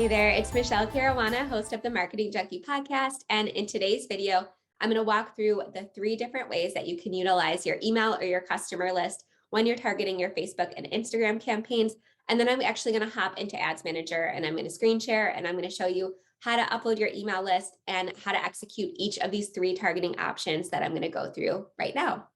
Hey there, it's Michelle Caruana, host of the Marketing Junkie podcast. And in today's video, I'm going to walk through the 3 different ways that you can utilize your email or your customer list when you're targeting your Facebook and Instagram campaigns. And then I'm actually going to hop into Ads Manager and I'm going to screen share and I'm going to show you how to upload your email list and how to execute each of these 3 targeting options that I'm going to go through right now.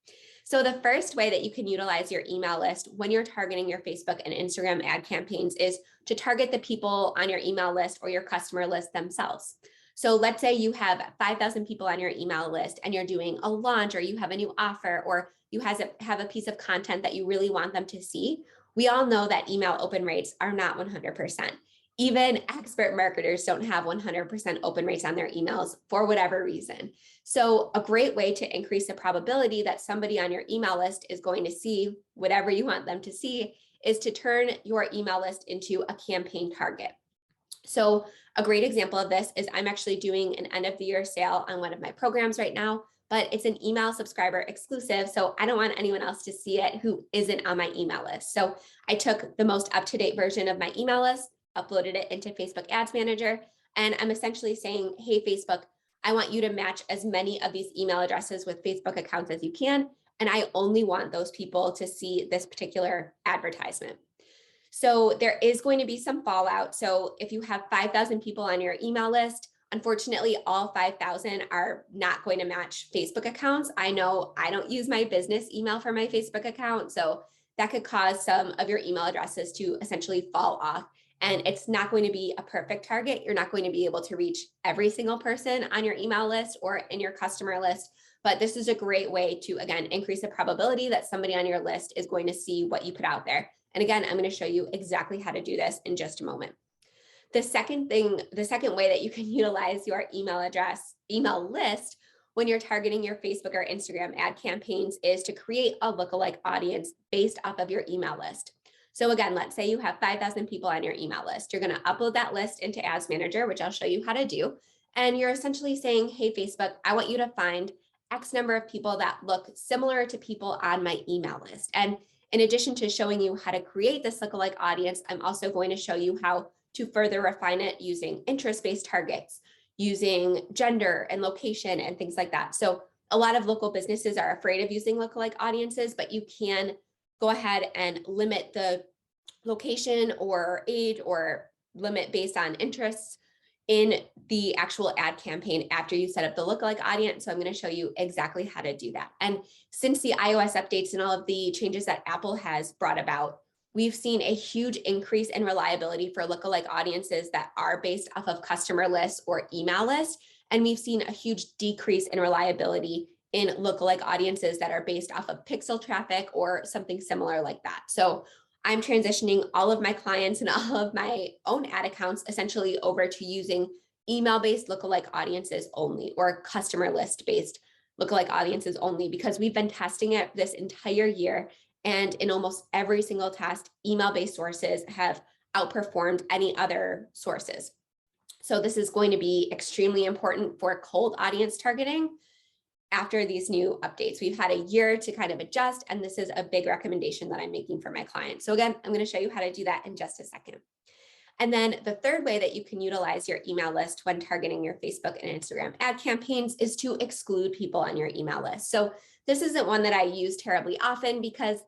So the first way that you can utilize your email list when you're targeting your Facebook and Instagram ad campaigns is to target the people on your email list or your customer list themselves. So let's say you have 5,000 people on your email list and you're doing a launch or you have a new offer or you have a piece of content that you really want them to see. We all know that email open rates are not 100%. Even expert marketers don't have 100% open rates on their emails for whatever reason. So a great way to increase the probability that somebody on your email list is going to see whatever you want them to see is to turn your email list into a campaign target. So a great example of this is I'm actually doing an end of the year sale on one of my programs right now, but it's an email subscriber exclusive. So I don't want anyone else to see it who isn't on my email list. So I took the most up-to-date version of my email list, uploaded it into Facebook Ads Manager, and I'm essentially saying, hey, Facebook, I want you to match as many of these email addresses with Facebook accounts as you can, and I only want those people to see this particular advertisement. So there is going to be some fallout. So if you have 5,000 people on your email list, unfortunately, all 5,000 are not going to match Facebook accounts. I know I don't use my business email for my Facebook account, so that could cause some of your email addresses to essentially fall off. And it's not going to be a perfect target. You're not going to be able to reach every single person on your email list or in your customer list. But this is a great way to, again, increase the probability that somebody on your list is going to see what you put out there. And again, I'm going to show you exactly how to do this in just a moment. The second way that you can utilize your email list when you're targeting your Facebook or Instagram ad campaigns is to create a lookalike audience based off of your email list. So again, let's say you have 5,000 people on your email list. You're going to upload that list into Ads Manager, which I'll show you how to do. And you're essentially saying, hey, Facebook, I want you to find X number of people that look similar to people on my email list. And in addition to showing you how to create this lookalike audience, I'm also going to show you how to further refine it using interest-based targets, using gender and location and things like that. So a lot of local businesses are afraid of using lookalike audiences, but you can go ahead and limit the location or age or limit based on interests in the actual ad campaign after you set up the lookalike audience. So I'm going to show you exactly how to do that. And since the iOS updates and all of the changes that Apple has brought about, we've seen a huge increase in reliability for lookalike audiences that are based off of customer lists or email lists. And we've seen a huge decrease in reliability in lookalike audiences that are based off of pixel traffic or something similar like that. So I'm transitioning all of my clients and all of my own ad accounts essentially over to using email-based lookalike audiences only or customer list-based lookalike audiences only because we've been testing it this entire year. And in almost every single test, email-based sources have outperformed any other sources. So this is going to be extremely important for cold audience targeting after these new updates. We've had a year to kind of adjust, and this is a big recommendation that I'm making for my clients. So again, I'm going to show you how to do that in just a second. And then the third way that you can utilize your email list when targeting your Facebook and Instagram ad campaigns is to exclude people on your email list. So this isn't one that I use terribly often because,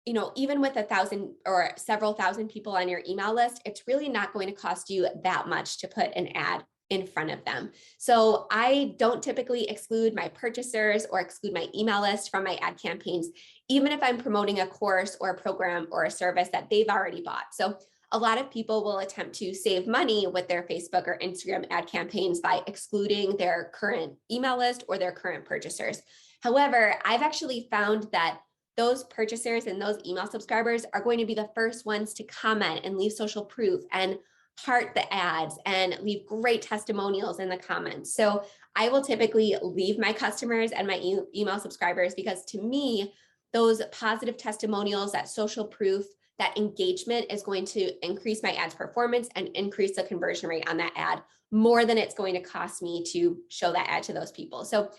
you know, even with 1,000 or several thousand people on your email list, it's really not going to cost you that much to put an ad in front of them. So I don't typically exclude my purchasers or exclude my email list from my ad campaigns, even if I'm promoting a course or a program or a service that they've already bought. So a lot of people will attempt to save money with their Facebook or Instagram ad campaigns by excluding their current email list or their current purchasers. However, I've actually found that those purchasers and those email subscribers are going to be the first ones to comment and leave social proof and heart the ads and leave great testimonials in the comments. So I will typically leave my customers and my email subscribers because to me, those positive testimonials, that social proof, that engagement is going to increase my ad's performance and increase the conversion rate on that ad more than it's going to cost me to show that ad to those people. So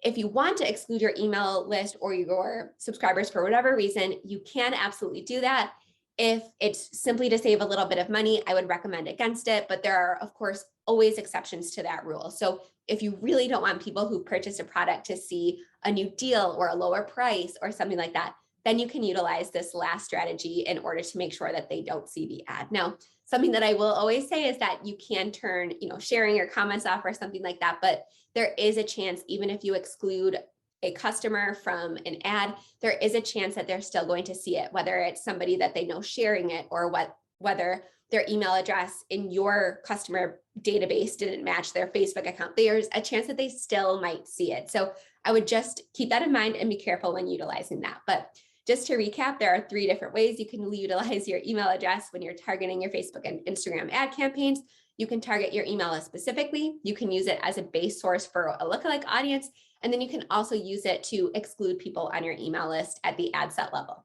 if you want to exclude your email list or your subscribers for whatever reason, you can absolutely do that. If it's simply to save a little bit of money, I would recommend against it, but there are, of course, always exceptions to that rule. So if you really don't want people who purchase a product to see a new deal or a lower price or something like that, then you can utilize this last strategy in order to make sure that they don't see the ad. Now, something that I will always say is that you can turn, sharing your comments off or something like that, but there is a chance, even if you exclude a customer from an ad, there is a chance that they're still going to see it, whether it's somebody that they know sharing it or whether their email address in your customer database didn't match their Facebook account. There's a chance that they still might see it. So I would just keep that in mind and be careful when utilizing that. But just to recap, there are 3 different ways you can utilize your email address when you're targeting your Facebook and Instagram ad campaigns. You can target your email list specifically. You can use it as a base source for a lookalike audience. And then you can also use it to exclude people on your email list at the ad set level.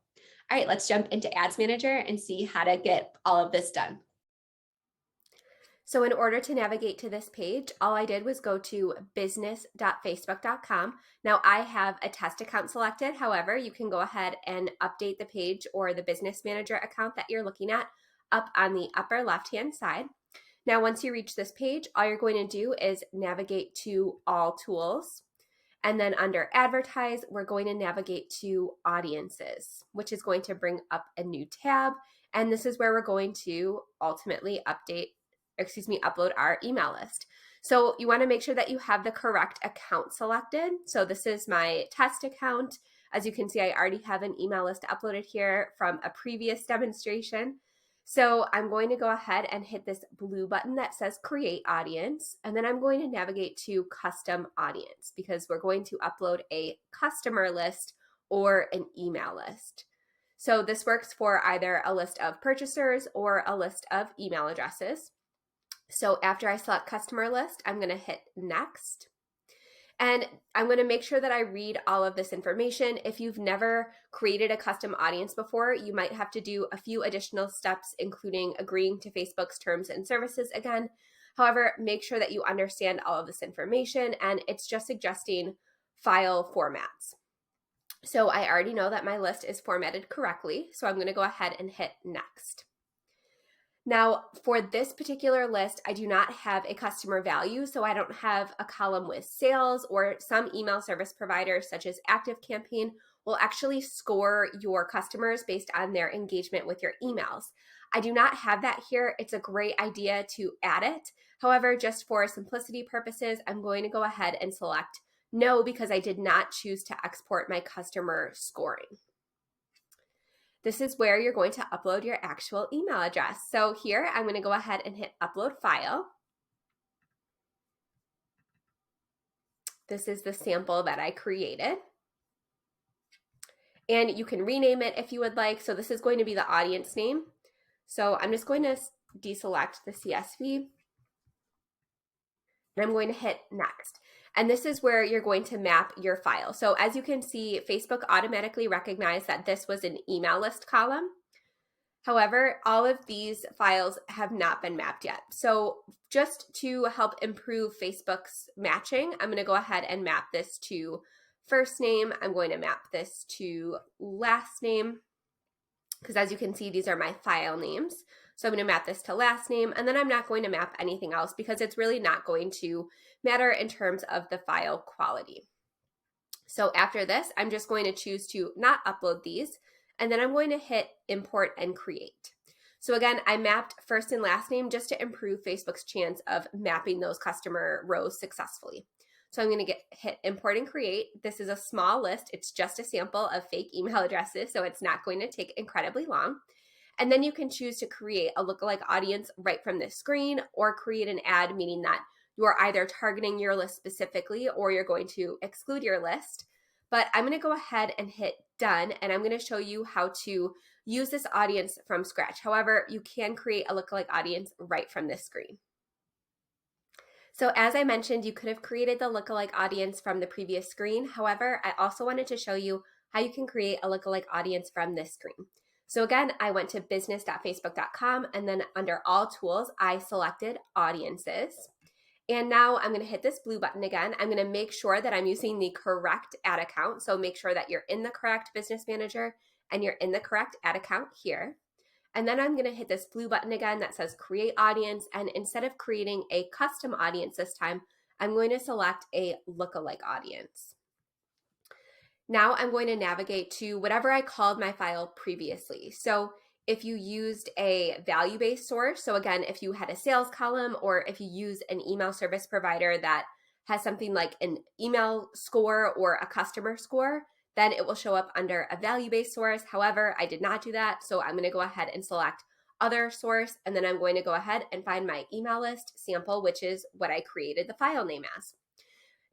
All right, let's jump into Ads Manager and see how to get all of this done. So in order to navigate to this page, all I did was go to business.facebook.com. Now I have a test account selected. However, you can go ahead and update the page or the business manager account that you're looking at up on the upper left-hand side. Now, once you reach this page, all you're going to do is navigate to All Tools. And then under Advertise, we're going to navigate to Audiences, which is going to bring up a new tab. And this is where we're going to ultimately upload our email list. So you want to make sure that you have the correct account selected. So this is my test account. As you can see, I already have an email list uploaded here from a previous demonstration. So I'm going to go ahead and hit this blue button that says Create Audience, and then I'm going to navigate to Custom Audience because we're going to upload a customer list or an email list. So this works for either a list of purchasers or a list of email addresses. So after I select Customer List, I'm going to hit Next. And I'm going to make sure that I read all of this information. If you've never created a custom audience before, you might have to do a few additional steps, including agreeing to Facebook's terms and services again. However, make sure that you understand all of this information, and it's just suggesting file formats. So I already know that my list is formatted correctly, so I'm going to go ahead and hit Next. Now, for this particular list, I do not have a customer value, so I don't have a column with sales, or some email service providers such as ActiveCampaign will actually score your customers based on their engagement with your emails. I do not have that here. It's a great idea to add it. However, just for simplicity purposes, I'm going to go ahead and select no because I did not choose to export my customer scoring. This is where you're going to upload your actual email address. So here, I'm going to go ahead and hit Upload File. This is the sample that I created. And you can rename it if you would like. So this is going to be the audience name. So I'm just going to deselect the CSV. And I'm going to hit Next. And this is where you're going to map your file. So as you can see, Facebook automatically recognized that this was an email list column. However, all of these files have not been mapped yet. So just to help improve Facebook's matching, I'm going to go ahead and map this to first name. I'm going to map this to last name because as you can see, these are my file names. So I'm going to map this to last name, and then I'm not going to map anything else because it's really not going to matter in terms of the file quality. So after this, I'm just going to choose to not upload these, and then I'm going to hit Import and Create. So again, I mapped first and last name just to improve Facebook's chance of mapping those customer rows successfully. So I'm going to hit Import and Create. This is a small list. It's just a sample of fake email addresses, so it's not going to take incredibly long. And then you can choose to create a lookalike audience right from this screen, or create an ad, meaning that you are either targeting your list specifically or you're going to exclude your list. But I'm going to go ahead and hit Done, and I'm going to show you how to use this audience from scratch. However, you can create a lookalike audience right from this screen. So as I mentioned, you could have created the lookalike audience from the previous screen. However, I also wanted to show you how you can create a lookalike audience from this screen. So again, I went to business.facebook.com, and then under All Tools, I selected Audiences. And now I'm going to hit this blue button again. I'm going to make sure that I'm using the correct ad account. So make sure that you're in the correct business manager and you're in the correct ad account here. And then I'm going to hit this blue button again that says create audience. And instead of creating a custom audience this time, I'm going to select a lookalike audience. Now I'm going to navigate to whatever I called my file previously. So if you used a value-based source, so again, if you had a sales column or if you use an email service provider that has something like an email score or a customer score, then it will show up under a value-based source. However, I did not do that, so I'm going to go ahead and select other source, and then I'm going to go ahead and find my email list sample, which is what I created the file name as.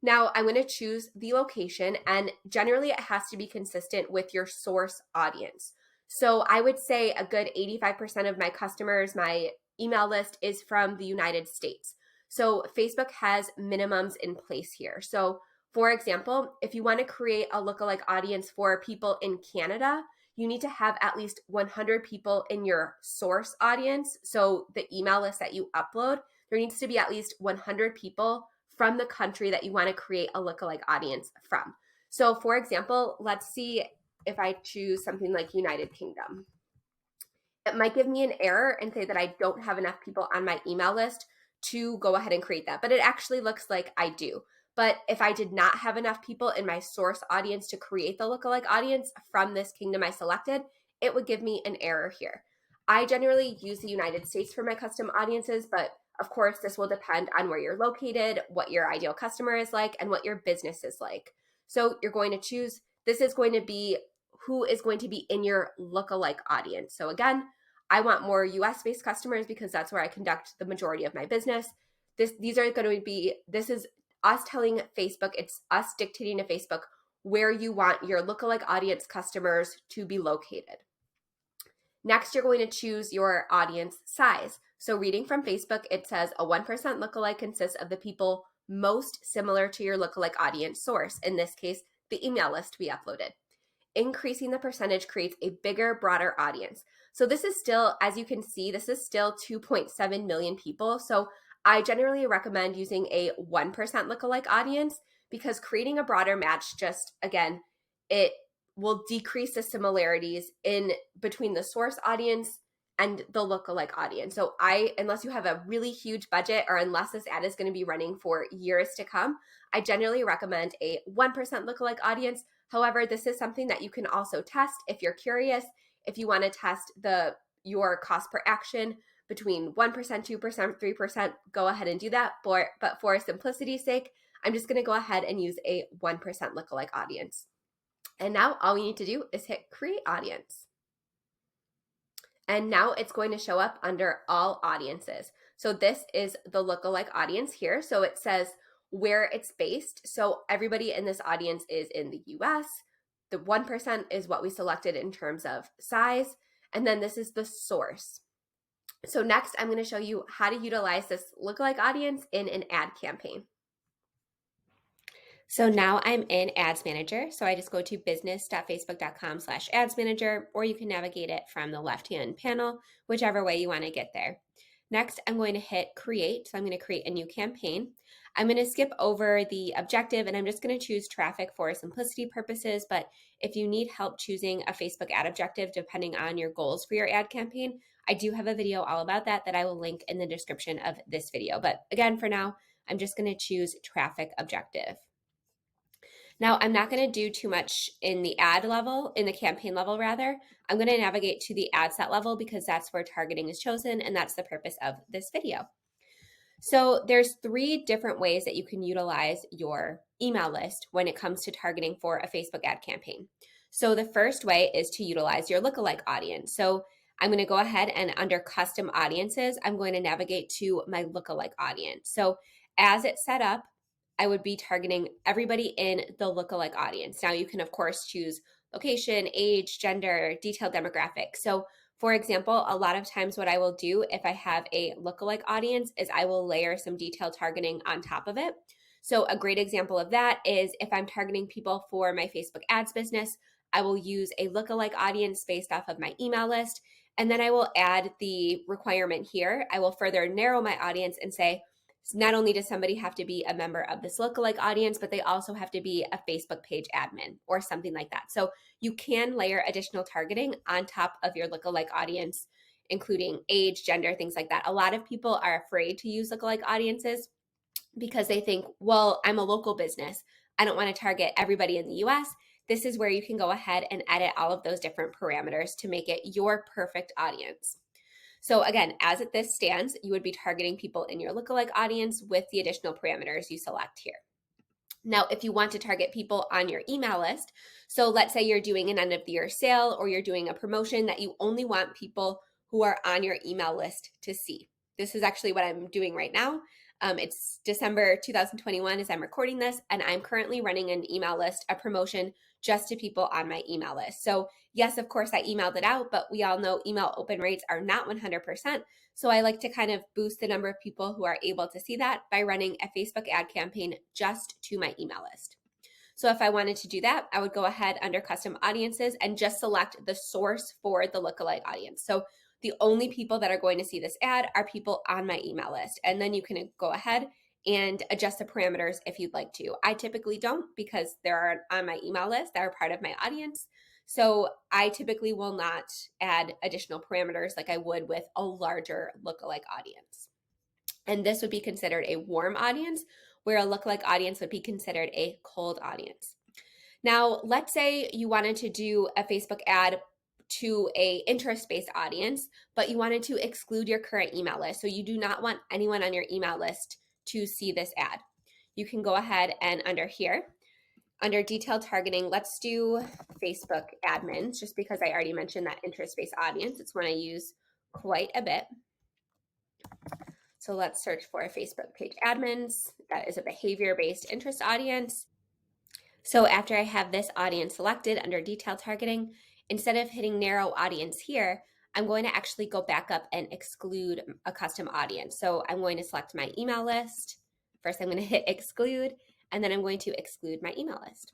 Now I'm going to choose the location, and generally it has to be consistent with your source audience. So I would say a good 85% of my customers, my email list is from the United States. So Facebook has minimums in place here. So for example, if you want to create a lookalike audience for people in Canada, you need to have at least 100 people in your source audience. So the email list that you upload, there needs to be at least 100 people from the country that you want to create a lookalike audience from. So for example, let's see if I choose something like United Kingdom. It might give me an error and say that I don't have enough people on my email list to go ahead and create that, but it actually looks like I do. But if I did not have enough people in my source audience to create the lookalike audience from this kingdom I selected, it would give me an error here. I generally use the United States for my custom audiences, but of course, this will depend on where you're located, what your ideal customer is like, and what your business is like. So you're going to choose, this is going to be who is going to be in your lookalike audience. So again, I want more US-based customers because that's where I conduct the majority of my business. These are going to be, this is us telling Facebook, it's us dictating to Facebook where you want your lookalike audience customers to be located. Next, you're going to choose your audience size. So reading from Facebook, it says a 1% lookalike consists of the people most similar to your lookalike audience source, in this case, the email list we uploaded. Increasing the percentage creates a bigger, broader audience. So this is still, as you can see, this is still 2.7 million people. So I generally recommend using a 1% lookalike audience because creating a broader match just, again, it will decrease the similarities in between the source audience and the lookalike audience. So unless you have a really huge budget or unless this ad is going to be running for years to come, I generally recommend a 1% lookalike audience. However, this is something that you can also test if you're curious. If you want to test your cost per action between 1%, 2%, 3%, go ahead and do that. But for simplicity's sake, I'm just going to go ahead and use a 1% lookalike audience. And now all we need to do is hit create audience. And now it's going to show up under all audiences. So this is the lookalike audience here. So it says where it's based. So everybody in this audience is in the US. The 1% is what we selected in terms of size. And then this is the source. So next, I'm going to show you how to utilize this lookalike audience in an ad campaign. So now I'm in Ads Manager. So I just go to business.facebook.com/ads manager, or you can navigate it from the left-hand panel, whichever way you want to get there. Next, I'm going to hit create. So I'm going to create a new campaign. I'm going to skip over the objective and I'm just going to choose traffic for simplicity purposes. But if you need help choosing a Facebook ad objective, depending on your goals for your ad campaign, I do have a video all about that I will link in the description of this video. But again, for now, I'm just going to choose traffic objective. Now, I'm not going to do too much in the ad level, in the campaign level rather. I'm going to navigate to the ad set level because that's where targeting is chosen, and that's the purpose of this video. So there's 3 different ways that you can utilize your email list when it comes to targeting for a Facebook ad campaign. So the first way is to utilize your lookalike audience. So I'm going to go ahead and under custom audiences, I'm going to navigate to my lookalike audience. So as it's set up, I would be targeting everybody in the lookalike audience. Now you can of course choose location, age, gender, detailed demographics. So for example, a lot of times what I will do if I have a lookalike audience is I will layer some detailed targeting on top of it. So a great example of that is if I'm targeting people for my Facebook ads business, I will use a lookalike audience based off of my email list. And then I will add the requirement here. I will further narrow my audience and say, not only does somebody have to be a member of this lookalike audience, but they also have to be a Facebook page admin or something like that. So you can layer additional targeting on top of your lookalike audience including age, gender, things like that. A lot of people are afraid to use lookalike audiences because they think, well, I'm a local business. I don't want to target everybody in the US. This is where you can go ahead and edit all of those different parameters to make it your perfect audience. So again, as this stands, you would be targeting people in your lookalike audience with the additional parameters you select here. Now, if you want to target people on your email list, so let's say you're doing an end of the year sale or you're doing a promotion that you only want people who are on your email list to see. This is actually what I'm doing right now. It's December 2021 as I'm recording this, and I'm currently running an email list, a promotion just to people on my email list. So yes, of course, I emailed it out, but we all know email open rates are not 100%. So I like to kind of boost the number of people who are able to see that by running a Facebook ad campaign just to my email list. So if I wanted to do that, I would go ahead under custom audiences and just select the source for the lookalike audience. So the only people that are going to see this ad are people on my email list. And then you can go ahead and adjust the parameters if you'd like to. I typically don't because they're on my email list that are part of my audience. So I typically will not add additional parameters like I would with a larger lookalike audience. And this would be considered a warm audience, where a lookalike audience would be considered a cold audience. Now, let's say you wanted to do a Facebook ad to a interest-based audience, but you wanted to exclude your current email list. So you do not want anyone on your email list to see this ad. You can go ahead and under here, under detailed targeting, let's do Facebook admins, just because I already mentioned that interest-based audience. It's one I use quite a bit. So let's search for Facebook page admins. That is a behavior-based interest audience. So after I have this audience selected under detailed targeting, instead of hitting narrow audience here, I'm going to actually go back up and exclude a custom audience. So I'm going to select my email list. First, I'm going to hit exclude, and then I'm going to exclude my email list.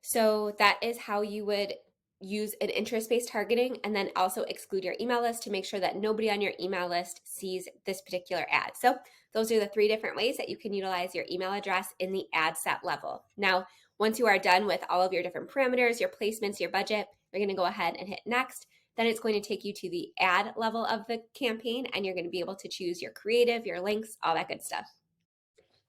So that is how you would use an interest-based targeting and then also exclude your email list to make sure that nobody on your email list sees this particular ad. So those are the 3 different ways that you can utilize your email address in the ad set level. Now, once you are done with all of your different parameters, your placements, your budget, you're going to go ahead and hit next. Then it's going to take you to the ad level of the campaign, and you're going to be able to choose your creative, your links, all that good stuff.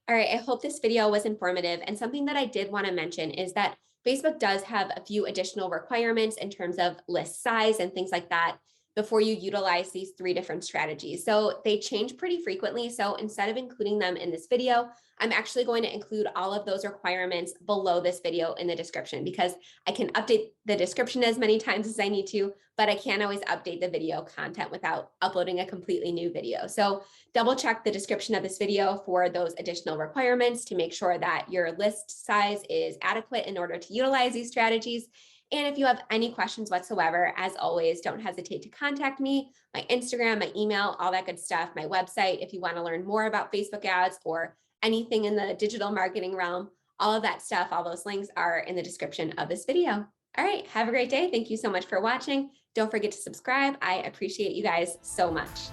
All right, I hope this video was informative. And something that I did want to mention is that Facebook does have a few additional requirements in terms of list size and things like that before you utilize these 3 different strategies. So they change pretty frequently. So instead of including them in this video, I'm actually going to include all of those requirements below this video in the description, because I can update the description as many times as I need to, but I can't always update the video content without uploading a completely new video. So double check the description of this video for those additional requirements to make sure that your list size is adequate in order to utilize these strategies. And if you have any questions whatsoever, as always, don't hesitate to contact me, my Instagram, my email, all that good stuff, my website, if you want to learn more about Facebook ads or anything in the digital marketing realm. All of that stuff, all those links are in the description of this video. All right, have a great day. Thank you so much for watching. Don't forget to subscribe. I appreciate you guys so much.